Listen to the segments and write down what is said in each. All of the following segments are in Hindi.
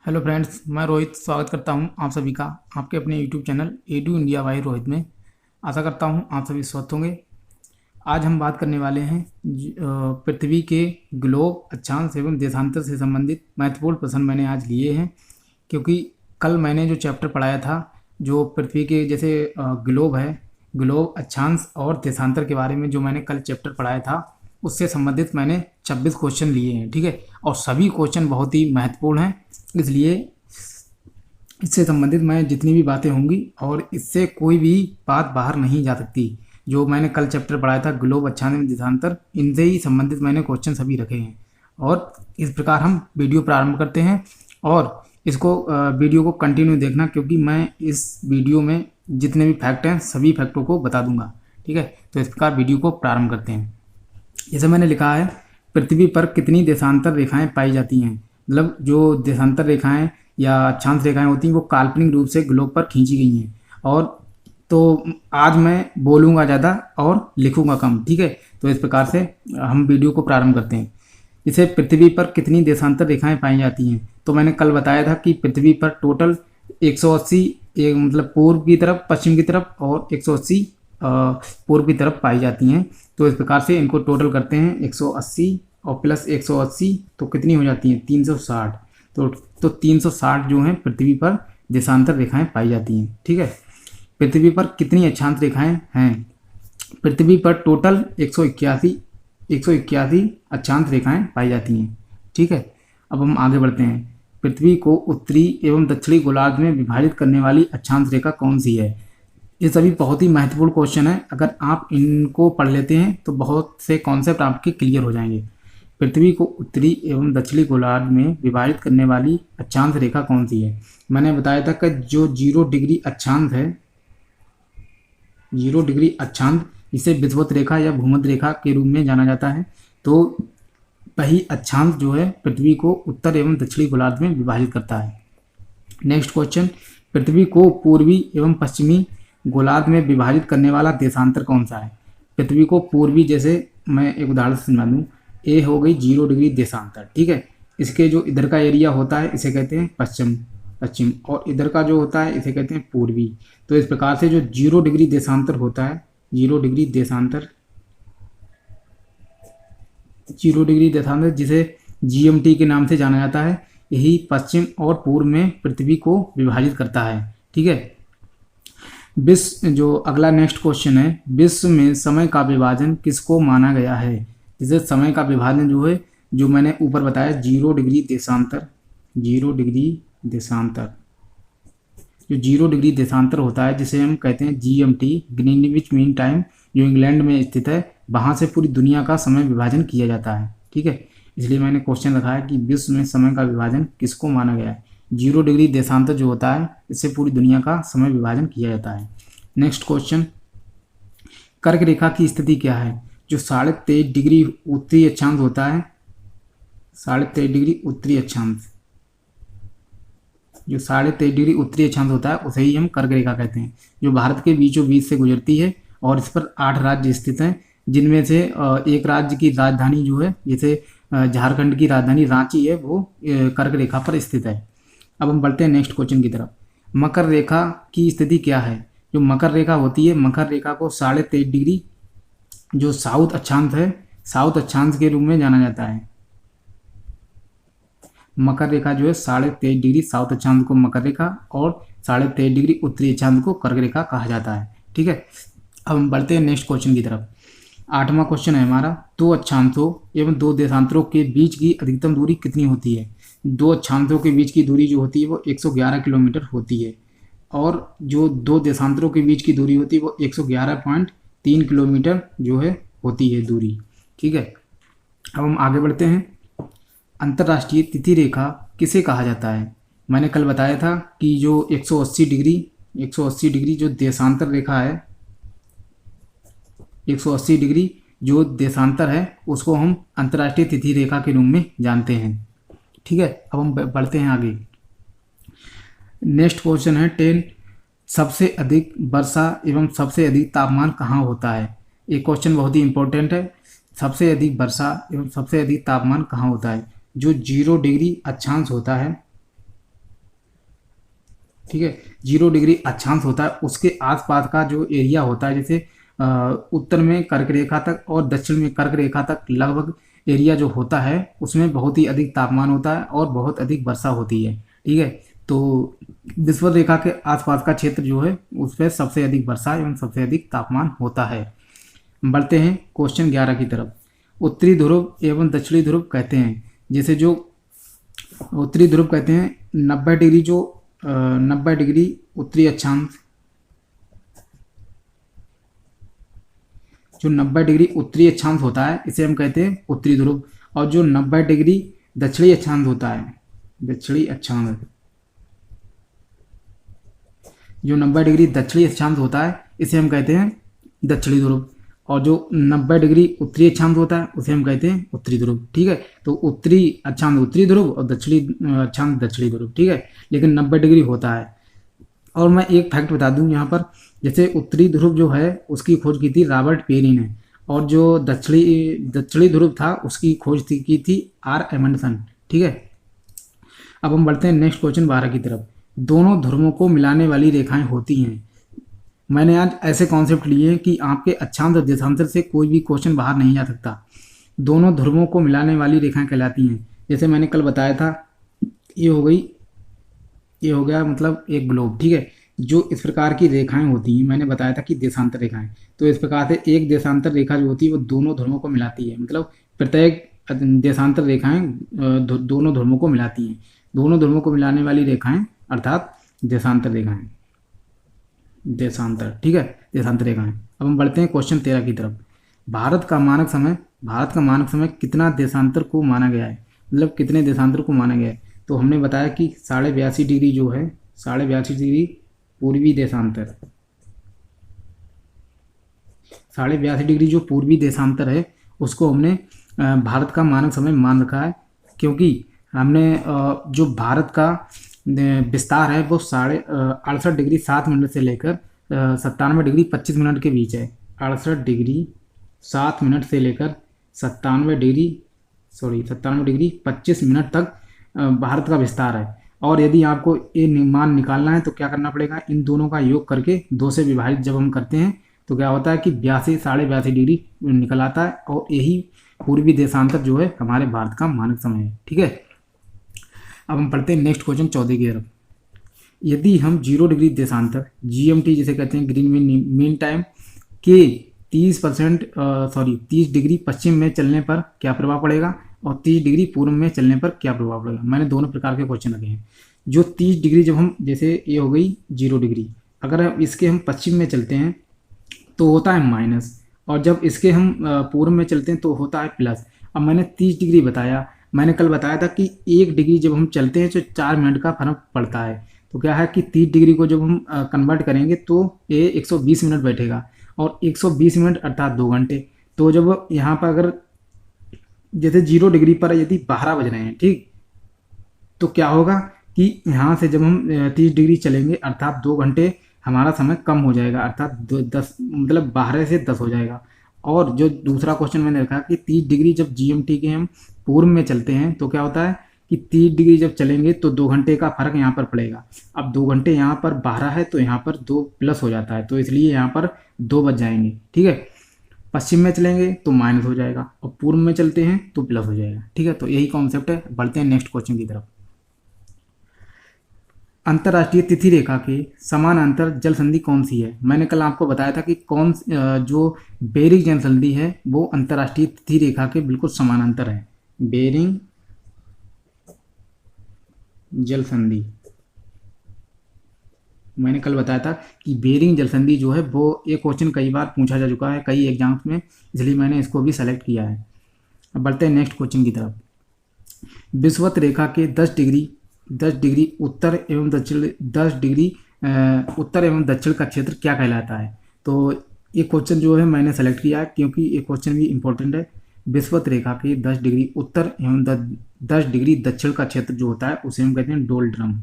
हेलो फ्रेंड्स, मैं रोहित स्वागत करता हूं आप सभी का आपके अपने YouTube channel edu India by Rohit में। आशा करता हूं आप सभी स्वस्थ होंगे। आज हम बात करने वाले हैं पृथ्वी के ग्लोब अक्षांश एवं देशांतर से संबंधित महत्वपूर्ण प्रश्न मैंने आज लिए हैं, क्योंकि कल मैंने जो चैप्टर पढ़ाया था, जो पृथ्वी के जैसे ग्लोब है, ग्लोब अक्षांश और देशांतर के बारे में जो मैंने कल चैप्टर पढ़ाया था, उससे संबंधित मैंने 26 क्वेश्चन लिए हैं। ठीक है, और सभी क्वेश्चन बहुत ही महत्वपूर्ण हैं, इसलिए इससे संबंधित मैं जितनी भी बातें होंगी और इससे कोई भी बात बाहर नहीं जा सकती। जो मैंने कल चैप्टर पढ़ाया था ग्लोब अक्षांश एवं देशांतर, इनसे ही संबंधित मैंने क्वेश्चन सभी रखे हैं। और इस प्रकार हम वीडियो प्रारंभ करते हैं, और इसको वीडियो को कंटिन्यू देखना, क्योंकि मैं इस वीडियो में जितने भी फैक्ट हैं सभी फैक्टों को बता दूंगा। ठीक है, तो इस प्रकार वीडियो को प्रारंभ करते हैं। जैसे मैंने लिखा है, पृथ्वी पर कितनी देशांतर रेखाएं पाई जाती हैं। मतलब जो देशांतर रेखाएं या अक्षांश रेखाएं होती हैं वो काल्पनिक रूप से ग्लोब पर खींची गई हैं। और तो आज मैं बोलूँगा ज़्यादा और लिखूँगा कम। ठीक है, तो इस प्रकार से हम वीडियो को प्रारंभ करते हैं। इसे पृथ्वी पर कितनी देशांतर रेखाएं पाई जाती हैं, तो मैंने कल बताया था कि पृथ्वी पर टोटल 180 मतलब पूर्व की तरफ, पश्चिम की तरफ, और 180 पूर्व की तरफ पाई जाती हैं। तो इस प्रकार से इनको टोटल करते हैं, 180 और प्लस 180 तो कितनी हो जाती हैं, 360। तो 360 जो हैं पृथ्वी पर देशांतर रेखाएं पाई जाती हैं। ठीक है, पृथ्वी पर कितनी अक्षांश रेखाएं हैं। पृथ्वी पर टोटल 181 अक्षांश रेखाएं पाई जाती हैं। ठीक है, अब हम आगे बढ़ते हैं। पृथ्वी को उत्तरी एवं दक्षिणी गोलार्ध में विभाजित करने वाली अक्षांश रेखा कौन सी है। ये सभी बहुत ही महत्वपूर्ण क्वेश्चन है। अगर आप इनको पढ़ लेते हैं तो बहुत से कॉन्सेप्ट आपके क्लियर हो जाएंगे। पृथ्वी को उत्तरी एवं दक्षिणी गोलार्ध में विभाजित करने वाली अक्षांश रेखा कौन सी है। मैंने बताया था कि जो 0 डिग्री अक्षांश है, 0 डिग्री अक्षांश, इसे विषुवत रेखा या भूमध्य रेखा के रूप में जाना जाता है। तो वही अक्षांश जो है पृथ्वी को उत्तर एवं दक्षिणी गोलार्ध में विभाजित करता है। नेक्स्ट क्वेश्चन, पृथ्वी को पूर्वी एवं पश्चिमी गोलार्ध में विभाजित करने वाला देशांतर कौन सा है। पृथ्वी को पूर्वी, जैसे मैं एक उदाहरण समझा दूँ, ए हो गई 0 डिग्री देशांतर। ठीक है, इसके जो इधर का एरिया होता है इसे कहते हैं पश्चिम, और इधर का जो होता है इसे कहते हैं पूर्वी। तो इस प्रकार से जो 0 डिग्री देशांतर होता है, 0 डिग्री देशांतर जिसे GMT के नाम से जाना जाता है, यही पश्चिम और पूर्व में पृथ्वी को विभाजित करता है। ठीक है, विश्व, जो अगला नेक्स्ट क्वेश्चन है, विश्व में समय का विभाजन किसको माना गया है। जैसे समय का विभाजन जो है, जो मैंने ऊपर बताया 0 डिग्री देशांतर, 0 डिग्री देशांतर, जो 0 डिग्री देशांतर होता है जिसे हम कहते हैं GMT, ग्रीनविच मीन टाइम, जो इंग्लैंड में स्थित है, वहाँ से पूरी दुनिया का समय विभाजन किया जाता है। ठीक है, इसलिए मैंने क्वेश्चन रखा है कि विश्व में समय का विभाजन किसको माना गया है। 0 डिग्री देशांतर जो होता है इससे पूरी दुनिया का समय विभाजन किया जाता है। नेक्स्ट क्वेश्चन, कर्क रेखा की स्थिति क्या है। जो 23.5 डिग्री उत्तरी अक्षांश होता है, 23.5 डिग्री उत्तरी अक्षांश, जो 23.5 डिग्री उत्तरी अक्षांश होता है उसे ही हम कर्क रेखा कहते हैं, जो भारत के बीचों बीच से गुजरती है। और इस पर 8 राज्य स्थित हैं, जिनमें से एक राज्य की राजधानी जो है, जैसे झारखंड की राजधानी रांची है, वो कर्क रेखा पर स्थित है। अब हम बढ़ते हैं नेक्स्ट क्वेश्चन की तरफ। मकर रेखा की स्थिति क्या है। जो मकर रेखा होती है, मकर रेखा को 23.5 डिग्री जो साउथ अक्षांश है, साउथ अक्षांश के रूप में जाना जाता है। मकर रेखा जो है 23.5 डिग्री साउथ अक्षांश को मकर रेखा, और 23.5 डिग्री उत्तरी अक्षांश को कर्क रेखा कहा जाता है। ठीक है, अब हम बढ़ते हैं नेक्स्ट क्वेश्चन की तरफ। 8वां क्वेश्चन है हमारा, 2 अक्षांशों एवं 2 देशांतरों के बीच की अधिकतम दूरी कितनी होती है। 2 अक्षांशों के बीच की दूरी जो होती है वो 111 किलोमीटर होती है, और जो 2 देशांतरों के बीच की दूरी होती है वो 111.3 किलोमीटर जो है होती है दूरी। ठीक है, अब हम आगे बढ़ते हैं। अंतर्राष्ट्रीय तिथि रेखा किसे कहा जाता है। मैंने कल बताया था कि जो 180 डिग्री जो देशांतर रेखा है, 180 डिग्री जो देशांतर है उसको हम अंतर्राष्ट्रीय तिथि रेखा के रूप में जानते हैं। ठीक है, अब हम बढ़ते हैं आगे। नेक्स्ट क्वेश्चन है 10, सबसे अधिक वर्षा एवं सबसे अधिक तापमान कहाँ होता है। ये क्वेश्चन बहुत ही इंपॉर्टेंट है। सबसे अधिक वर्षा एवं सबसे अधिक तापमान कहाँ होता है। जो 0 डिग्री अक्षांश होता है, ठीक है। 0 डिग्री अक्षांश होता है, उसके आसपास का जो एरिया होता है, जैसे उत्तर में कर्क रेखा तक और दक्षिण में कर्क रेखा तक लगभग एरिया जो होता है उसमें बहुत ही अधिक तापमान होता है और बहुत अधिक वर्षा होती है। ठीक है, तो विषुवत रेखा के आसपास का क्षेत्र जो है उस पर सबसे अधिक वर्षा एवं सबसे अधिक तापमान होता है। बढ़ते हैं क्वेश्चन 11 की तरफ। उत्तरी ध्रुव एवं दक्षिणी ध्रुव कहते हैं, जैसे जो उत्तरी ध्रुव कहते हैं 90 डिग्री, जो 90 डिग्री उत्तरी अक्षांश, जो 90 डिग्री उत्तरी अक्षांश होता है इसे हम कहते हैं उत्तरी ध्रुव, और जो 90 डिग्री दक्षिणी अक्षांश होता है, दक्षिणी अक्षांश, जो 90 डिग्री दक्षिणी अक्षांश होता है इसे हम कहते हैं दक्षिणी ध्रुव, और जो 90 डिग्री उत्तरी अक्षांश होता है उसे हम कहते हैं उत्तरी ध्रुव। ठीक है, तो उत्तरी अक्षांश उत्तरी ध्रुव और दक्षिणी अक्षांश दक्षिणी ध्रुव। ठीक है, लेकिन 90 डिग्री होता है। और मैं एक फैक्ट बता दूं यहाँ पर, जैसे उत्तरी ध्रुव जो है उसकी खोज की थी रॉबर्ट पेरी ने, और जो दक्षिणी ध्रुव था उसकी खोज की थी आर एमंडसन। ठीक है, अब हम बढ़ते हैं नेक्स्ट क्वेश्चन 12 की तरफ। दोनों ध्रुवों को मिलाने वाली रेखाएं होती हैं। मैंने आज ऐसे कॉन्सेप्ट लिए हैं कि आपके अक्षांश और देशांतर से कोई भी क्वेश्चन बाहर नहीं जा सकता। दोनों ध्रुवों को मिलाने वाली रेखाएं कहलाती हैं। जैसे मैंने कल बताया था, ये हो गई, ये हो गया मतलब एक ग्लोब। ठीक है, जो इस प्रकार की रेखाएं होती हैं, मैंने बताया था कि देशांतर रेखाएं, तो इस प्रकार से एक देशांतर रेखा जो होती है वो दोनों ध्रुवों को मिलाती है, मतलब प्रत्येक देशांतर रेखाएं दोनों ध्रुवों को मिलाती हैं। दोनों ध्रुवों को मिलाने वाली रेखाएं अर्थात देशांतर रेखाएं, देशांतर। ठीक है, देशांतर रेखाएं। अब हम बढ़ते हैं क्वेश्चन 13 की तरफ। भारत का मानक समय कितना देशांतर को माना गया है, मतलब कितने देशांतर को माना गया है। तो हमने बताया कि 82.5 डिग्री जो है, 82.5 डिग्री पूर्वी देशांतर, 82.5 डिग्री जो पूर्वी देशांतर है उसको हमने भारत का मानक समय मान रखा है, क्योंकि हमने जो भारत का विस्तार है वो 68 डिग्री 7 मिनट से लेकर 97 डिग्री 25 मिनट के बीच है। 68 डिग्री 7 मिनट से लेकर 97 डिग्री 25 मिनट तक भारत का विस्तार है। और यदि आपको ये मान निकालना है तो क्या करना पड़ेगा, इन दोनों का योग करके 2 से विभाजित जब हम करते हैं तो क्या होता है कि 82 डिग्री निकल आता है, और यही पूर्वी देशांतर जो है हमारे भारत का मानक समय है। ठीक है, अब हम पढ़ते हैं नेक्स्ट क्वेश्चन 14 की तरफ। यदि हम 0 डिग्री देशांतर GMT जिसे कहते हैं ग्रीन मीन टाइम के 30 डिग्री पश्चिम में चलने पर क्या प्रभाव पड़ेगा, और 30 डिग्री पूर्व में चलने पर क्या प्रभाव पड़ेगा। मैंने दोनों प्रकार के क्वेश्चन रखे हैं। जो 30 डिग्री जब हम, जैसे ये हो गई 0 डिग्री, अगर हम इसके हम पश्चिम में चलते हैं तो होता है माइनस, और जब इसके हम पूर्व में चलते हैं तो होता है प्लस। अब मैंने 30 डिग्री बताया, मैंने कल बताया था कि 1 डिग्री जब हम चलते हैं तो 4 मिनट का फर्क पड़ता है। तो क्या है कि 30 डिग्री को जब हम कन्वर्ट करेंगे तो ये 120 मिनट बैठेगा, और 120 मिनट अर्थात 2 घंटे। तो जब यहाँ पर अगर जैसे 0 डिग्री पर यदि 12 बज रहे हैं, ठीक, तो क्या होगा कि यहाँ से जब हम 30 डिग्री चलेंगे अर्थात 2 घंटे हमारा समय कम हो जाएगा, अर्थात 10 मतलब 12 से 10 हो जाएगा। और जो दूसरा क्वेश्चन मैंने रखा कि 30 डिग्री जब GMT के हम पूर्व में चलते हैं तो क्या होता है कि 30 डिग्री जब चलेंगे तो 2 घंटे का फर्क यहाँ पर पड़ेगा। अब 2 घंटे यहाँ पर 12 है तो यहाँ पर 2 प्लस हो जाता है, तो इसलिए यहाँ पर 2 बच जाएंगे। ठीक है, पश्चिम में चलेंगे तो माइनस हो जाएगा, और पूर्व में चलते हैं तो प्लस हो जाएगा। ठीक है, तो यही कॉन्सेप्ट है। बढ़ते हैं नेक्स्ट क्वेश्चन की तरफ। अंतर्राष्ट्रीय तिथि रेखा के समानांतर जल संधि कौन सी है। मैंने कल आपको बताया था कि जो बेरिंग जल संधि है वो अंतर्राष्ट्रीय तिथि रेखा के बिल्कुल समानांतर है। बेरिंग जल संधि, मैंने कल बताया था कि बेरिंग जल संधि जो है वो एक क्वेश्चन कई बार पूछा जा चुका है कई एग्जाम्स में, इसलिए मैंने इसको भी सेलेक्ट किया है। अब बढ़ते हैं नेक्स्ट क्वेश्चन की तरफ। विषुवत रेखा के 10 डिग्री उत्तर एवं दक्षिण, 10 डिग्री उत्तर एवं दक्षिण का क्षेत्र क्या कहलाता है। तो ये क्वेश्चन जो है मैंने सेलेक्ट किया है क्योंकि ये क्वेश्चन भी इंपॉर्टेंट है। विषुवत रेखा के 10 डिग्री उत्तर एवं 10 डिग्री दक्षिण का क्षेत्र जो होता है उसे हम कहते हैं डोलड्रम।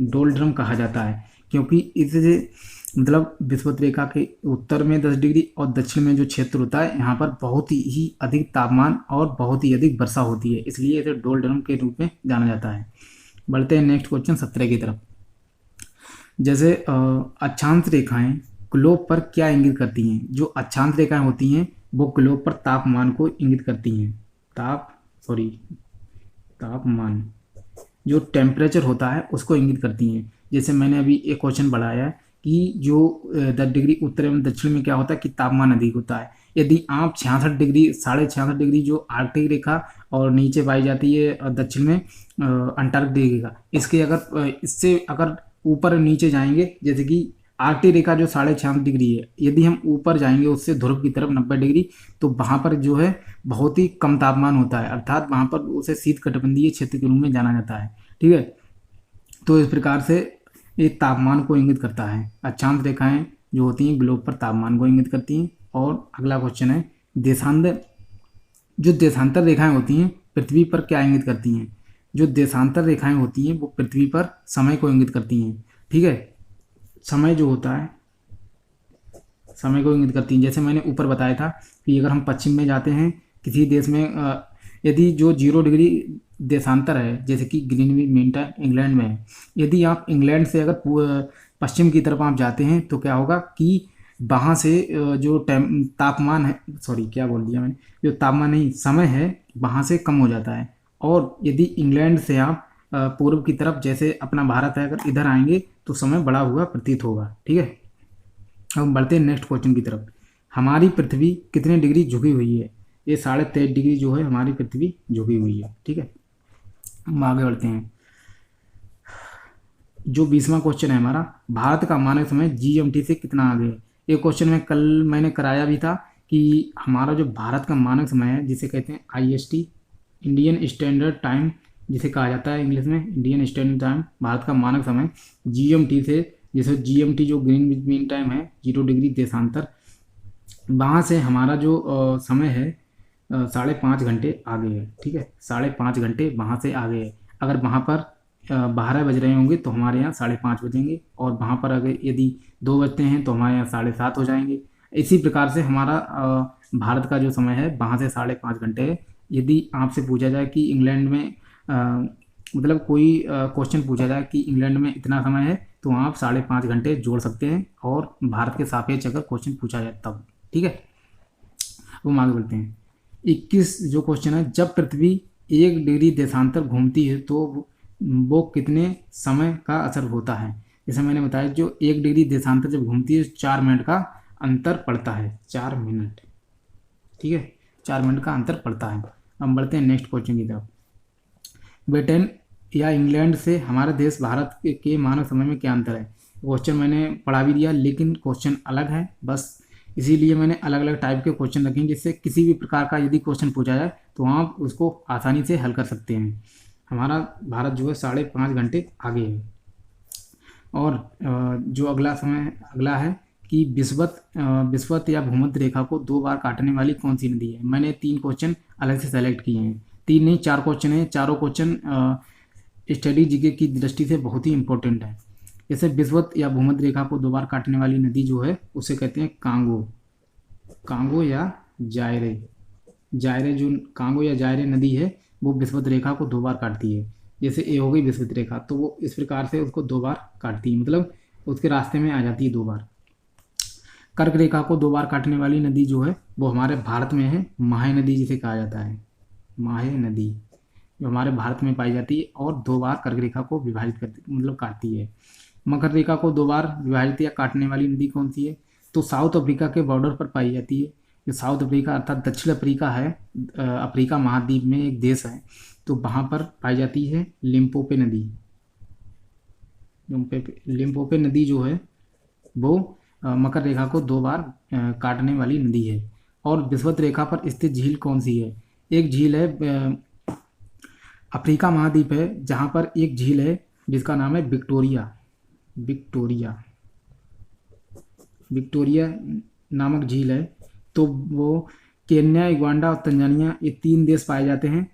डोलड्रम कहा जाता है क्योंकि इससे मतलब विषुवत रेखा के उत्तर में 10 डिग्री और दक्षिण में जो क्षेत्र होता है यहाँ पर बहुत ही अधिक तापमान और बहुत ही अधिक वर्षा होती है, इसलिए इसे डोलड्रम के रूप में जाना जाता है। बढ़ते हैं नेक्स्ट क्वेश्चन 17 की तरफ। जैसे अक्षांश रेखाएं ग्लोब पर क्या इंगित करती हैं? जो अक्षांश रेखाएं होती हैं वो ग्लोब पर तापमान को इंगित करती हैं। तापमान जो टेम्परेचर होता है उसको इंगित करती हैं। जैसे मैंने अभी एक क्वेश्चन बढ़ाया है कि जो 10 डिग्री उत्तर एवं दक्षिण में क्या होता है कि तापमान अधिक होता है। यदि आप 66 डिग्री 66.5 डिग्री जो आर्कटिक रेखा और नीचे पाई जाती है दक्षिण में अंटार्कटिक रेखा, इसके इससे अगर ऊपर नीचे जाएंगे, जैसे कि आर्कटिक रेखा जो 66 डिग्री है, यदि हम ऊपर जाएंगे उससे ध्रुव की तरफ 90 डिग्री, तो वहाँ पर जो है बहुत ही कम तापमान होता है, अर्थात वहाँ पर उसे शीत कटिबंधीय क्षेत्र के रूप में जाना जाता है। ठीक है, तो इस प्रकार से ये तापमान को इंगित करता है। अक्षांश रेखाएं जो होती हैं ग्लोब पर तापमान को इंगित करती हैं। और अगला क्वेश्चन है देशांतर। जो देशांतर रेखाएं होती हैं पृथ्वी पर क्या इंगित करती हैं? जो देशांतर रेखाएं होती हैं वो पृथ्वी पर समय को इंगित करती हैं। ठीक है, समय जो होता है समय को इंगित करती हैं। जैसे मैंने ऊपर बताया था कि अगर हम पश्चिम में जाते हैं किसी देश में, यदि जो 0 डिग्री देशांतर है, जैसे कि ग्रीनविच मीन टाइम इंग्लैंड में है, यदि आप इंग्लैंड से अगर पश्चिम की तरफ आप जाते हैं तो क्या होगा कि वहाँ से जो तापमान है, सॉरी क्या बोल दिया मैंने, जो तापमान नहीं समय है वहाँ से कम हो जाता है। और यदि इंग्लैंड से आप पूर्व की तरफ, जैसे अपना भारत है, अगर इधर आएंगे तो समय बढ़ा हुआ प्रतीत होगा। ठीक है, अब हम बढ़ते हैं नेक्स्ट क्वेश्चन की तरफ। हमारी पृथ्वी कितने डिग्री झुकी हुई है? ये 23.5 डिग्री जो है हमारी पृथ्वी झुकी हुई है। ठीक है, हम आगे बढ़ते हैं। जो 20वां क्वेश्चन है हमारा, भारत का मानक समय जीएमटी से कितना आगे है? ये क्वेश्चन में कल मैंने कराया भी था कि हमारा जो भारत का मानक समय है, जिसे कहते हैं आईएसटी, इंडियन स्टैंडर्ड टाइम जिसे कहा जाता है इंग्लिश में, इंडियन स्टैंडर्ड टाइम, भारत का मानक समय जीएमटी से, जैसे जीएमटी जो ग्रीनविच मीन टाइम है 0 डिग्री देशांतर, वहाँ से हमारा जो समय है 5.5 घंटे आगे है। ठीक है, 5.5 घंटे वहाँ से आगे है। अगर वहाँ पर 12 बज रहे होंगे तो हमारे यहाँ 5:30 बजेंगे, और वहाँ पर अगर यदि 2 बजते हैं तो हमारे यहाँ 7:30 हो जाएंगे। इसी प्रकार से हमारा भारत का जो समय है वहाँ से 5.5 घंटे है। यदि आपसे पूछा जाए कि इंग्लैंड में मतलब कोई क्वेश्चन पूछा जाए कि इंग्लैंड में इतना समय है, तो आप 5.5 घंटे जोड़ सकते हैं, और भारत के सापेक्ष अगर क्वेश्चन पूछा जाए तब। ठीक है, वो हम आगे बढ़ते हैं। 21 जो क्वेश्चन है, जब पृथ्वी 1 डिग्री देशांतर घूमती है तो वो कितने समय का असर होता है? जैसे मैंने बताया, जो 1 डिग्री देशांतर जब घूमती है 4 मिनट का अंतर पड़ता है, 4 मिनट। ठीक है, 4 मिनट का अंतर पड़ता है। हम बढ़ते हैं नेक्स्ट क्वेश्चन की तरफ। ब्रिटेन या इंग्लैंड से हमारे देश भारत के मानक समय में क्या अंतर है? क्वेश्चन मैंने पढ़ा भी दिया, लेकिन क्वेश्चन अलग है, बस इसीलिए मैंने अलग अलग टाइप के क्वेश्चन रखे हैं, जिससे किसी भी प्रकार का यदि क्वेश्चन पूछा जाए तो आप उसको आसानी से हल कर सकते हैं। हमारा भारत जो है 5.5 घंटे आगे है। और जो अगला है कि विषुवत या भूमध्य रेखा को 2 बार काटने वाली कौन सी नदी है? मैंने 3 क्वेश्चन अलग से सेलेक्ट किए हैं, 3 नहीं 4 क्वेश्चन हैं। चारों क्वेश्चन स्टडी जीके की दृष्टि से बहुत ही इंपॉर्टेंट है। जैसे विषुवत या भूमध्य रेखा को 2 बार काटने वाली नदी जो है उसे कहते हैं कांगो या जायरे। जो कांगो या जायरे नदी है वो विषुवत रेखा को 2 बार काटती है। जैसे ए हो गई विषुवत रेखा, तो वो इस प्रकार से उसको 2 बार काटती है, मतलब उसके रास्ते में आ जाती है 2 बार। कर्क रेखा को 2 बार काटने वाली नदी जो है वो हमारे भारत में है, माहे नदी जिसे कहा जाता है, माहे नदी जो हमारे भारत में पाई जाती है, और 2 बार कर्क रेखा को विभाजित करती, मतलब काटती है। मकर रेखा को 2 बार विभाजित या काटने वाली नदी कौन सी है? तो साउथ अफ्रीका के बॉर्डर पर पाई जाती है। जो साउथ अफ्रीका अर्थात दक्षिण अफ्रीका है, अफ्रीका महाद्वीप में एक देश है, तो वहाँ पर पाई जाती है लिम्पोपो नदी। लिम्पोपो नदी जो है वो मकर रेखा को 2 बार काटने वाली नदी है। और विषुवत रेखा पर स्थित झील कौन सी है? एक झील है, अफ्रीका महाद्वीप है, जहाँ पर एक झील है जिसका नाम है विक्टोरिया नामक झील है। तो वो केन्या, युगांडा और तंजानिया, ये 3 देश पाए जाते हैं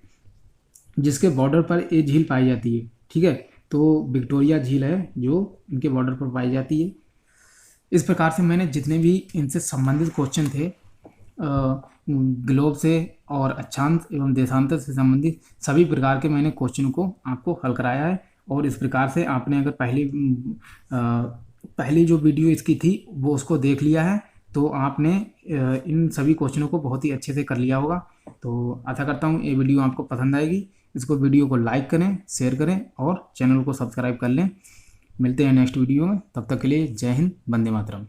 जिसके बॉर्डर पर ये झील पाई जाती है। ठीक है, तो विक्टोरिया झील है जो इनके बॉर्डर पर पाई जाती है। इस प्रकार से मैंने जितने भी इनसे संबंधित क्वेश्चन थे, ग्लोब से और अक्षांश एवं देशांतर से संबंधित सभी प्रकार के मैंने क्वेश्चन को आपको हल कराया है। और इस प्रकार से आपने अगर पहली जो वीडियो इसकी थी वो उसको देख लिया है तो आपने इन सभी क्वेश्चनों को बहुत ही अच्छे से कर लिया होगा। तो आशा करता हूँ ये वीडियो आपको पसंद आएगी। इसको वीडियो को लाइक करें, शेयर करें और चैनल को सब्सक्राइब कर लें। मिलते हैं नेक्स्ट वीडियो में, तब तक के लिए जय हिंद, वंदे मातरम।